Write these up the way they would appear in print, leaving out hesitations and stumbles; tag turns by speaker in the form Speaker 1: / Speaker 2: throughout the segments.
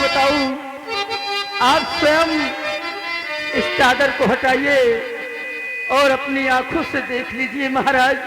Speaker 1: बताऊं? आप स्वयं इस चादर को हटाइए और अपनी आंखों से देख लीजिए महाराज।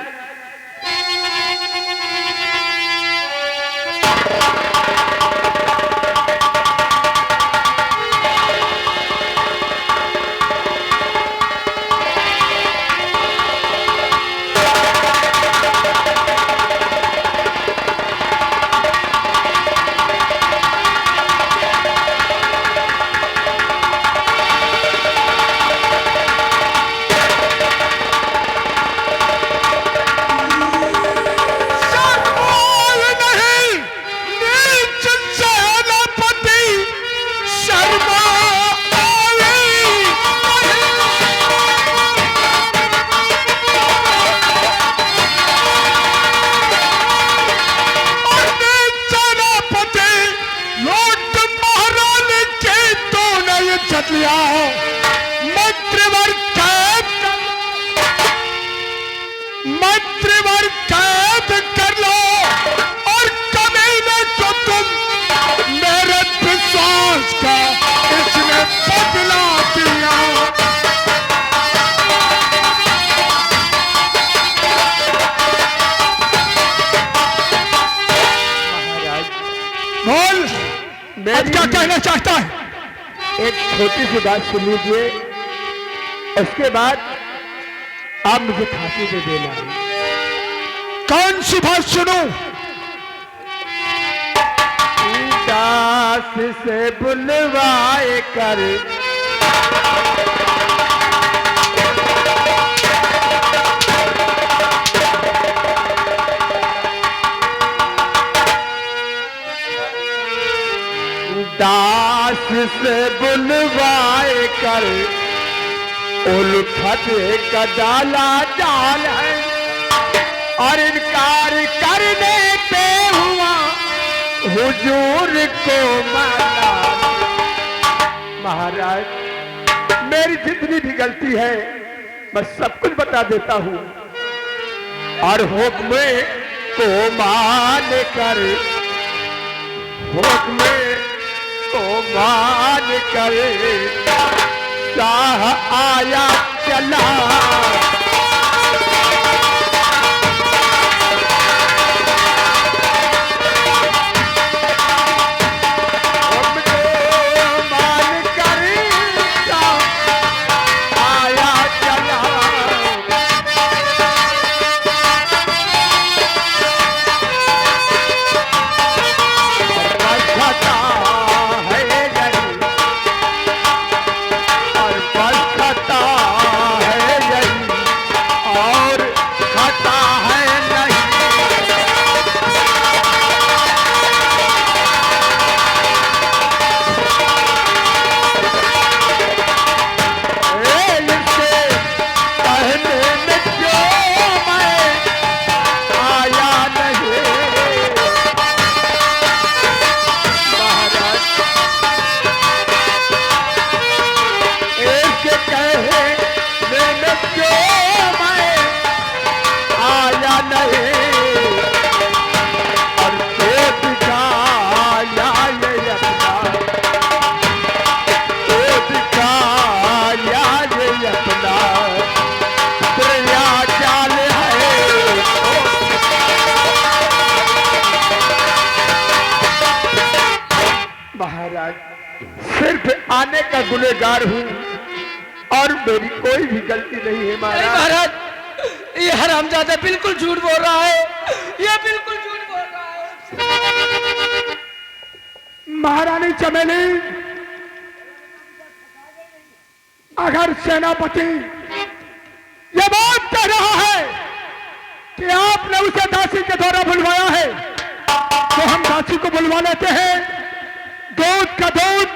Speaker 2: मंत्रिवर कैद कर लो और कमीने को तुम मेरे विश्वास का इसने बदला दिया। बोल, अब क्या कहना चाहता है?
Speaker 1: एक छोटी सी बात सुन लीजिए, उसके बाद आप मुझे फांसी दे देना।
Speaker 2: कौन सी बात सुनूं?
Speaker 1: दास से बुलवाए कर दास से बुलवाए कर उल्फत का डाला जाल है और इनकार करने पे हुआ हुजूर को माना। महाराज, मेरी जितनी भी गलती है मैं सब कुछ बता देता हूँ और हुक्म को मान कर हुक्म को मान कर शाह आया चला। सिर्फ आने का गुनहगार हूँ और मेरी कोई भी गलती नहीं है
Speaker 3: महाराज। ये हरामजादा बिल्कुल झूठ बोल रहा है, ये बिल्कुल झूठ बोल रहा है।
Speaker 2: महारानी चमेली, अगर सेनापति ये बात कह रहा है कि आपने उसे दासी के द्वारा बुलवाया है तो हम दासी को बुलवा लेते हैं, दूध का दूध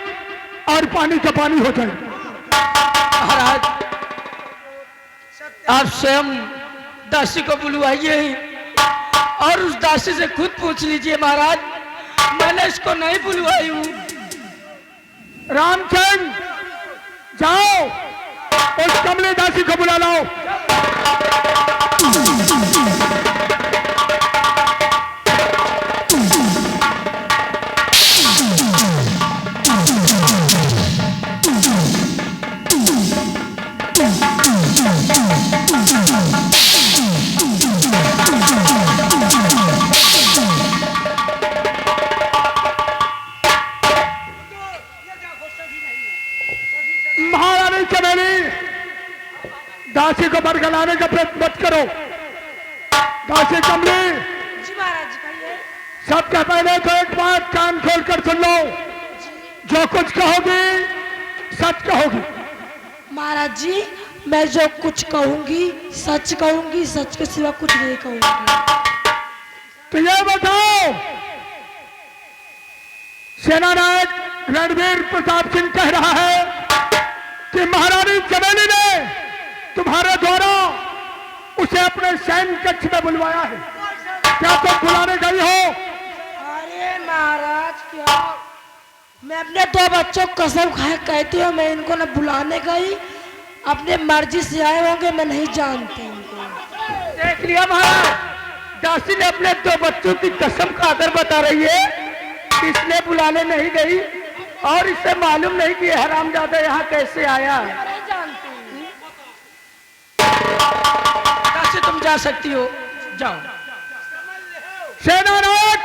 Speaker 2: और पानी का पानी हो जाए।
Speaker 3: महाराज, आप स्वयं दासी को बुलवाइए और उस दासी से खुद पूछ लीजिए महाराज, मैंने इसको नहीं बुलवाई हूं।
Speaker 2: रामचंद्र, जाओ उस कमले दासी को बुला लाओ। भवानी, दासी को बरगलाने का प्रयत्न मत करो। दासी कमली,
Speaker 3: जी महाराज जी कहिए।
Speaker 2: सबके पहले तो एक बात कान खोलकर सुन लो, जो कुछ कहोगी सच कहोगी।
Speaker 3: महाराज जी मैं जो कुछ कहूंगी सच कहूंगी, सच के सिवा कुछ नहीं कहूंगी।
Speaker 2: तो ये बताओ, सेनानायक रणवीर प्रताप सिंह कह रहा है कि महारानी चमेली ने तुम्हारे द्वारा उसे अपने सैन्य कक्ष में बुलवाया है, क्या तुम बुलाने गई हो?
Speaker 3: अरे महाराज क्या, मैं अपने 2 बच्चों को कसम खाए कहती हूँ, मैं इनको न बुलाने गई, अपने मर्जी से आए होंगे, मैं नहीं जानती इनको।
Speaker 1: देख लिया महाराज, दासी ने अपने 2 बच्चों की कसम खाकर बता रही है कि इसने बुलाने नहीं गई और इसे मालूम नहीं कि ये हरामजादा यहाँ कैसे आया।
Speaker 3: नहीं जानती। दासी तुम जा सकती हो, जाओ।
Speaker 2: सेनानायक,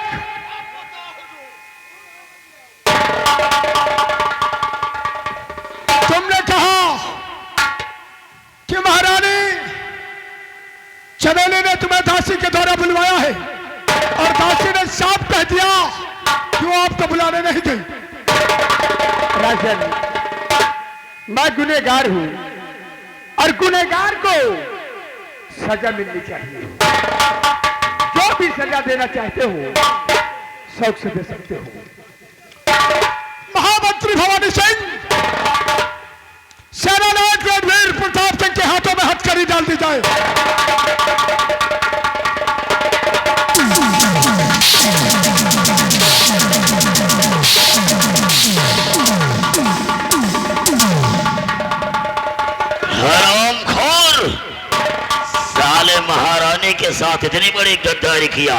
Speaker 2: तुमने कहा कि महारानी चमेली ने तुम्हें दासी के द्वारा बुलवाया है और दासी ने साफ कह दिया कि वो आपको बुलाने नहीं गई।
Speaker 1: राजन, मैं गुनहगार हूं और गुनहगार को सजा मिलनी चाहिए। जो भी सजा देना चाहते हो शौक से दे सकते हो।
Speaker 2: महामंत्री भवानी सिंह, सेनानायक रणवीर प्रताप सिंह के हाथों में हथकड़ी डाल दी जाए।
Speaker 4: हरामखोर, साले महारानी के साथ इतनी बड़ी गद्दारी किया,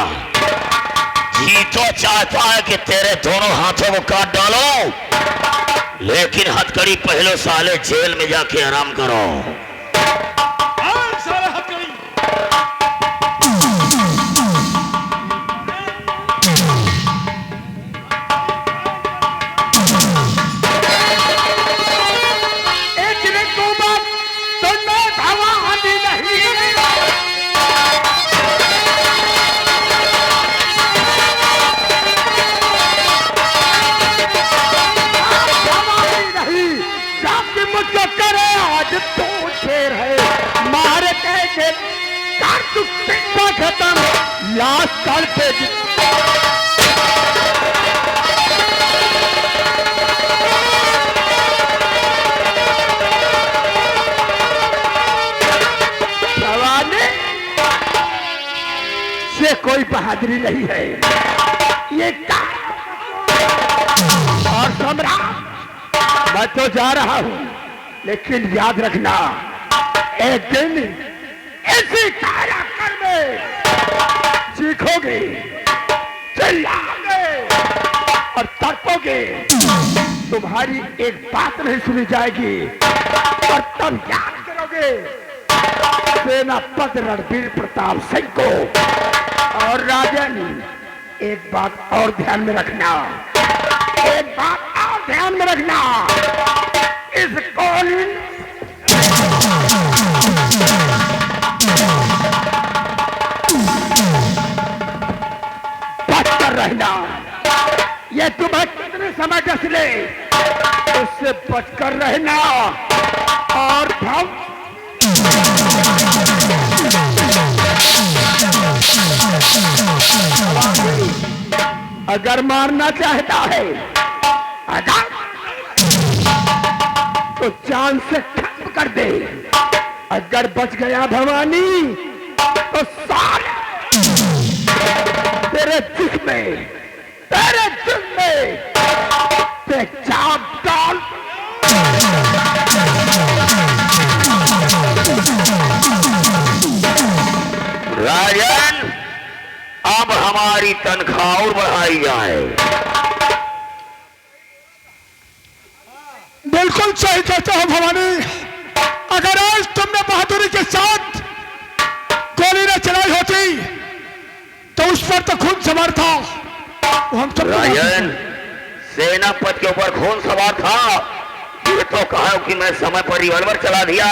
Speaker 4: जी तो चाहता है कि तेरे दोनों हाथों को काट डालो, लेकिन हथकड़ी पहले साले जेल में जाके आराम करो।
Speaker 1: खत्म लास्ट कॉल पे भवानी से कोई बहादुरी नहीं है, ये और सम्राट मैं तो जा रहा हूं, लेकिन याद रखना एक दिन ऐसी काराकर में सीखोगे, चिल्लाओगे और तड़पोगे, तुम्हारी एक बात नहीं सुनी जाएगी और तब याद करोगे सेनापति रणवीर प्रताप सिंह को। और राजन एक बात और ध्यान में रखना, एक बात और ध्यान में रखना, इस कॉलिन बचकर रहना, ये तुम्हें कितने समय डस ले, उससे बचकर रहना। और हम अगर मारना चाहता है अगर तो जान से खत्म कर दे, अगर बच गया भवानी तो साले तेरे जिस्म में पेशाब डाल।
Speaker 4: राजन, अब हमारी तनख्वाह और बढ़ाई जाए।
Speaker 2: बिल्कुल सही कहते हो भवानी, अगर आज तुमने बहादुरी के साथ गोली न चलाई होती तो उस पर तो खून सवार था। हम सब
Speaker 4: राजन, सेनापति के ऊपर खून सवार था, ये तो कहा कि मैं समय पर रिवॉल्वर चला दिया,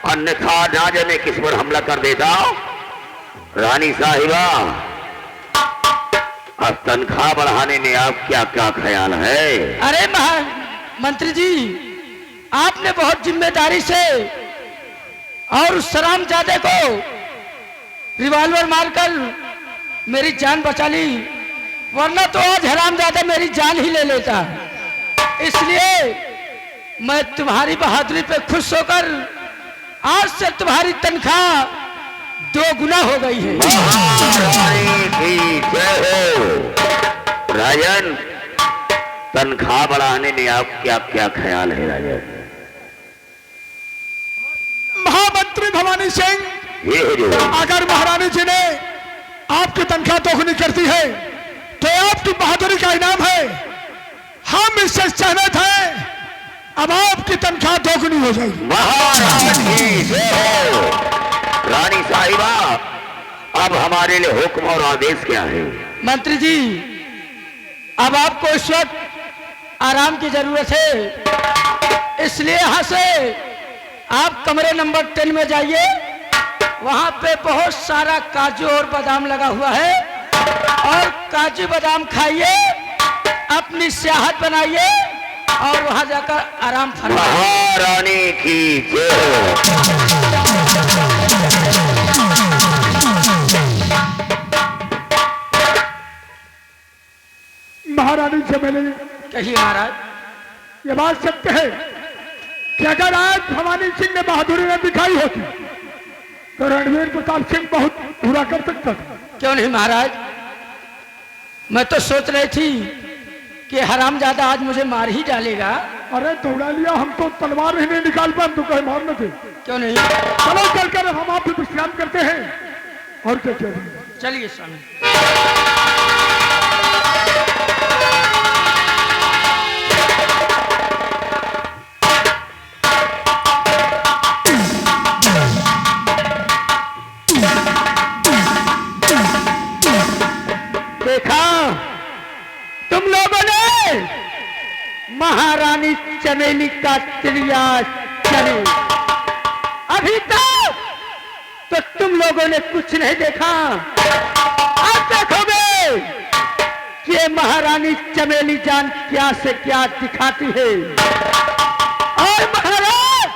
Speaker 4: अन्यथा ना जाने किस पर हमला कर देता। रानी साहिबा, अब तनख्वाह बढ़ाने में आप क्या क्या ख्याल है?
Speaker 3: अरे मंत्री जी, आपने बहुत जिम्मेदारी से और उस हरामजादे को रिवॉल्वर मारकर मेरी जान बचा ली, वरना तो आज हरामजादा मेरी जान ही ले लेता। इसलिए मैं तुम्हारी बहादुरी पे खुश होकर आज से तुम्हारी तनख्वाह 2 गुना हो गई है।
Speaker 4: महारानी की जय हो। राजन, तनख्वाह बढ़ाने में आप क्या क्या ख्याल है? राजन,
Speaker 2: महामंत्री भवानी सिंह,
Speaker 4: ये जो
Speaker 2: अगर महारानी जी ने आपकी तनख्वाह दोगुनी करती है तो आपकी बहादुरी का इनाम है। हम इससे सहमत हैं। अब आपकी तनख्वाह दोगुनी हो जाएगी।
Speaker 4: महारानी की जय हो। रानी साहिबा, अब हमारे लिए हुक्म और आदेश क्या है?
Speaker 3: मंत्री जी, अब आपको इस वक्त आराम की जरूरत है, इसलिए यहां से आप कमरे नंबर 10 में जाइए। वहां पे बहुत सारा काजू और बादाम लगा हुआ है, और काजू बादाम खाइए, अपनी सेहत बनाइए और वहां जाकर आराम फरमाइए।
Speaker 4: महारानी की जय हो।
Speaker 2: महारानी चमेली,
Speaker 3: कहिए महाराज।
Speaker 2: ये बात सत्य है कि अगर आज भवानी सिंह ने बहादुरी न दिखाई होती तो रणवीर प्रताप सिंह बहुत बुरा कर सकता था।
Speaker 3: क्यों नहीं महाराज, मैं तो सोच रही थी कि हरामजादा आज मुझे मार ही डालेगा।
Speaker 2: अरे दौड़ा लिया, हम तो तलवार ही नहीं निकाल पाए, हम तो कहीं मारने थे।
Speaker 3: क्यों नहीं?
Speaker 2: चलो चलकर हम आप भी विश्राम करते हैं। और क्या चाहिए?
Speaker 3: चलिए स्वामी।
Speaker 1: देखा तुम लोगों ने महारानी चमेली का चिड़िया चले। अभी तक तो तुम लोगों ने कुछ नहीं देखा, अब देखोगे कि ये महारानी चमेली जान क्या से क्या दिखाती है। और महाराज,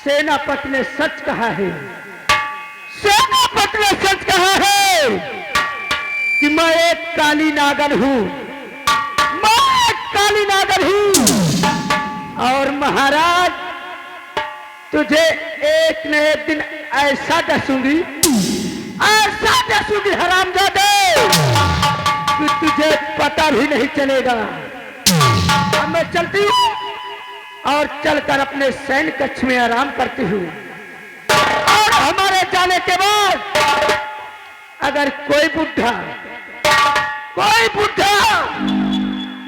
Speaker 1: सेनापति ने सच कहा है, सेनापति ने सच कहा है कि मैं एक काली नागर हूं, मैं एक काली नागर हूं। और महाराज, तुझे एक न एक दिन ऐसा डसूंगी, ऐसा डसूंगी हरामजादे, कि तुझे पता भी नहीं चलेगा। अब मैं चलती हूँ और चलकर अपने सैन्य कक्ष में आराम करती हूँ। और हमारे जाने के बाद अगर कोई बुढ़ा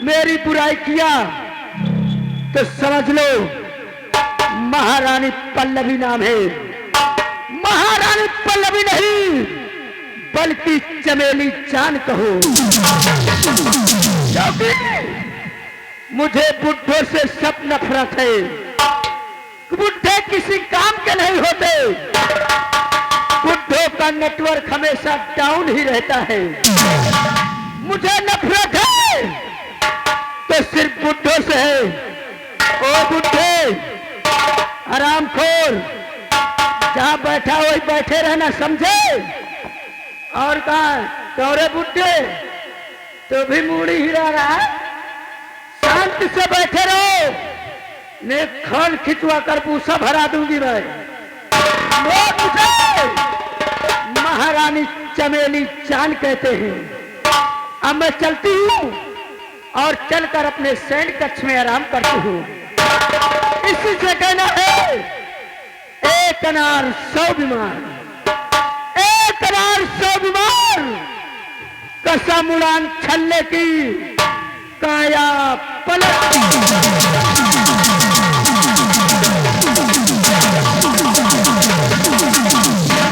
Speaker 1: मेरी बुराई किया तो समझ लो महारानी पल्लवी नाम है। महारानी पल्लवी नहीं, बल्कि चमेली जान कहो। क्योंकि मुझे बुढ़ों से सब नफरत है। बुढ़े किसी काम के नहीं होते, बुढ़ों का नेटवर्क हमेशा डाउन ही रहता है। मुझे नफरत है तो सिर्फ बुढ़ों से है। ओ बुढ़े, आराम खोर, जहां बैठा वही बैठे रहना, समझे? और कहा कौरे बुढ़े, तो भी मूड़ी हिला रहा है, शांति से बैठे रहो, ने खान खिंचवा कर पूछा भरा दूंगी मैं। मुझे महारानी चमेली जान कहते हैं। अब मैं चलती हूँ और चलकर अपने सैन्य कक्ष में आराम करती हूँ। इसी से कहना है, एक अनार 100 बीमार, एक अनार 100 बीमार, कसम उड़ान छल्ले की, काया पलट।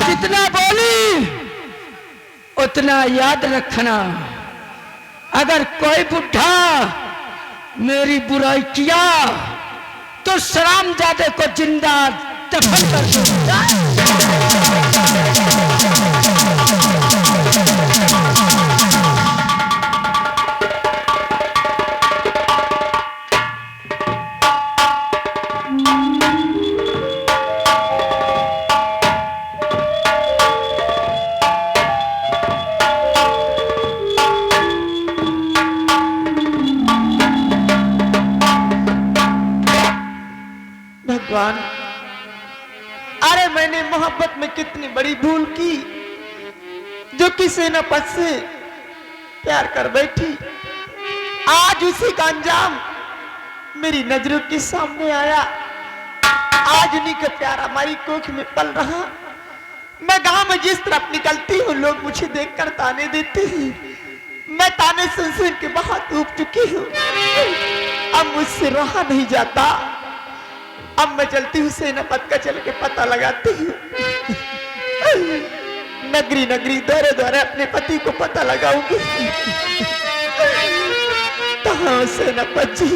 Speaker 3: जितना बोली उतना याद रखना। अगर कोई बुढ़ा मेरी बुराई किया
Speaker 1: तो शरामजादे को जिंदा दफन कर दूंगा।
Speaker 5: भगवान, अरे मैंने मोहब्बत में कितनी बड़ी भूल की, जो कि सेनापति से प्यार कर बैठी। आज उसी का अंजाम मेरी नजरों के सामने आया। आज उन्हीं का प्यार हमारी कोख में पल रहा। मैं गांव में जिस तरफ निकलती हूँ, लोग मुझे देखकर ताने देते हैं। मैं ताने सुन सुन के बहुत ऊब चुकी हूँ। अब मुझसे रहा नहीं जाता। अब मैं चलती हूँ सेनापति का चल के पता लगाती हूँ। नगरी नगरी दौरे दौरे अपने पति को पता लगाऊंगी। कहाँ सेनापति जी?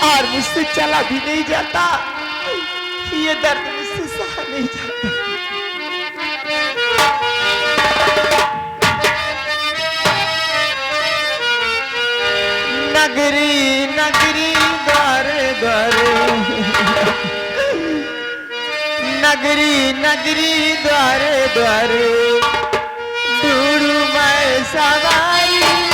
Speaker 5: और मुझसे चला भी नहीं जाता। ये दर्द मुझसे सहा नहीं जाता। नगरी नगरी द्वारे द्वारे, नगरी नगरी द्वारे द्वारे, ढूंढूं मैं सवारी।